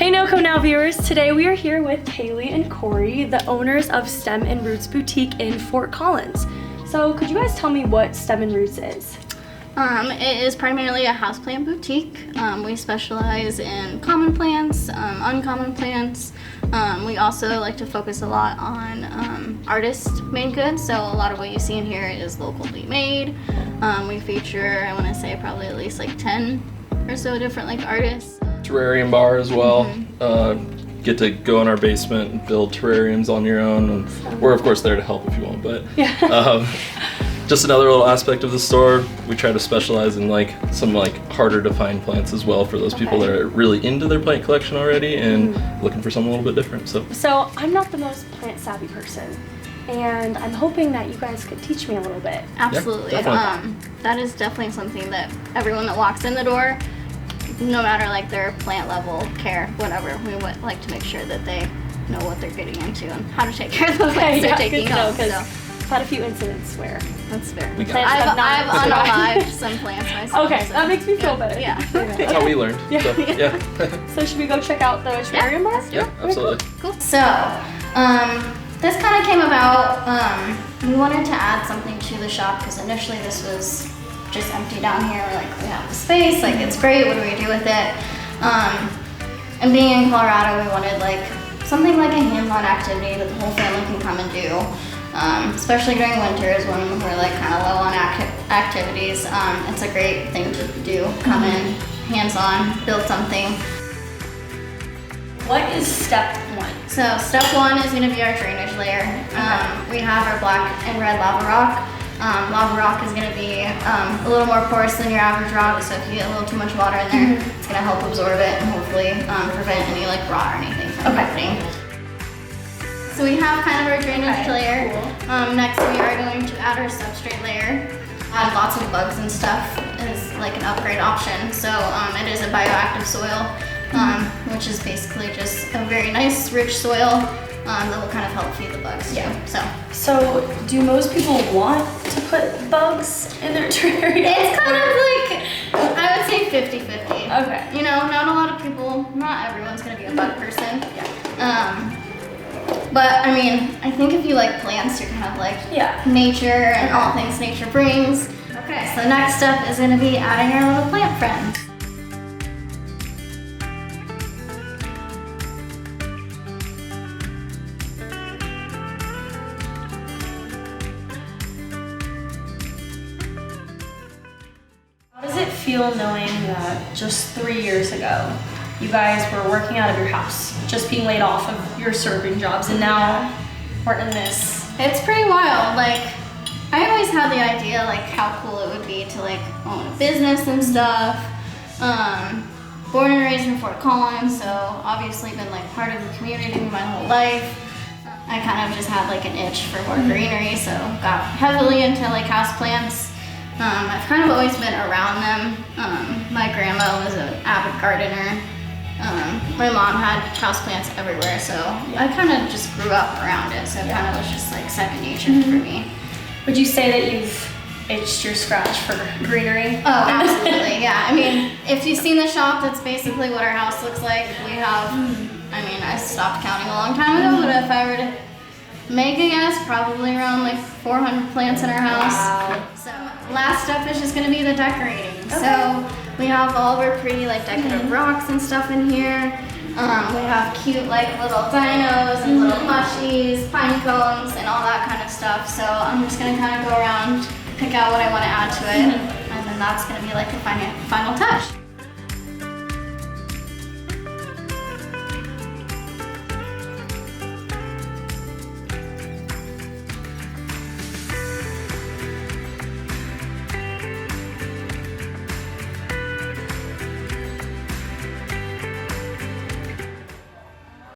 Hey NOCO Now viewers, today we are here with Kaylee and Corey, the owners of Stem and Roots Boutique in Fort Collins. So could you guys tell me what Stem and Roots is? It is primarily a houseplant boutique. We specialize in common plants, uncommon plants. We also like to focus a lot on artist-made goods, so a lot of what you see in here is locally made. We feature, I want to say, probably at least like 10 or so different like artists. Terrarium bar as well. Get to go in our basement and build terrariums on your own, and we're of course there to help if you want, but just another little aspect of the store. We try to specialize in like some like harder to find plants as well for those people that are really into their plant collection already and looking for something a little bit different. So I'm not the most plant savvy person, and I'm hoping that you guys could teach me a little bit. Absolutely. Yeah, that is definitely something that everyone that walks in the door, no matter like their plant level, care, whatever, we would like to make sure that they know what they're getting into and how to take care of the plants they're taking home. I've had a few incidents where that's fair. I've unalived some plants myself. Okay, so that makes me feel better. Yeah. That's how we learned. So should we go check out the terrarium bar? Yeah, absolutely. Cool. So, this kind of came about, we wanted to add something to the shop because initially this was just empty down here. We're like, we have the space, like it's great, what do we do with it? And being in Colorado, we wanted like something like a hands-on activity that the whole family can come and do. Especially during winters when we're like kind of low on activities. It's a great thing to do, come in, hands-on, build something. What is step one? So step one is gonna be our drainage layer. We have our black and red lava rock. Lava rock is going to be a little more porous than your average rock, so if you get a little too much water in there, it's going to help absorb it and hopefully prevent any like rot or anything from happening. So we have kind of our drainage layer. Cool. Next we are going to add our substrate layer. Add lots of bugs and stuff is like an upgrade option. So it is a bioactive soil, which is basically just a very nice rich soil that will kind of help feed the bugs too. So do most people want to put bugs in their terrarium? It's kind of like, I would say 50-50. Okay. You know, not a lot of people, not everyone's gonna be a bug person. But I mean, I think if you like plants, you're kind of like nature and all things nature brings. Okay, so the next step is gonna be adding our little plant friends. How does it feel knowing that just 3 years ago, you guys were working out of your house, just being laid off of your serving jobs, and now we're in this? It's pretty wild. Like, I always had the idea like how cool it would be to like own a business and stuff. Born and raised in Fort Collins, so obviously been like part of the community my whole life. I kind of just had like an itch for more greenery, so got heavily into like houseplants. I've kind of always been around them. My grandma was an avid gardener. My mom had houseplants everywhere, so I kind of just grew up around it, so it kind of was just like second nature for me. Would you say that you've itched your scratch for greenery? Oh, absolutely, yeah. I mean, if you've seen the shop, that's basically what our house looks like. We have, I mean, I stopped counting a long time ago, but if I were to make a guess, probably around like 400 plants in our house. Wow. So last step is just gonna be the decorating. So we have all of our pretty like decorative rocks and stuff in here. We have cute like little dinos and little mushies, pine cones, and all that kind of stuff. So I'm just gonna kind of go around, pick out what I want to add to it, and then that's gonna be like the final touch.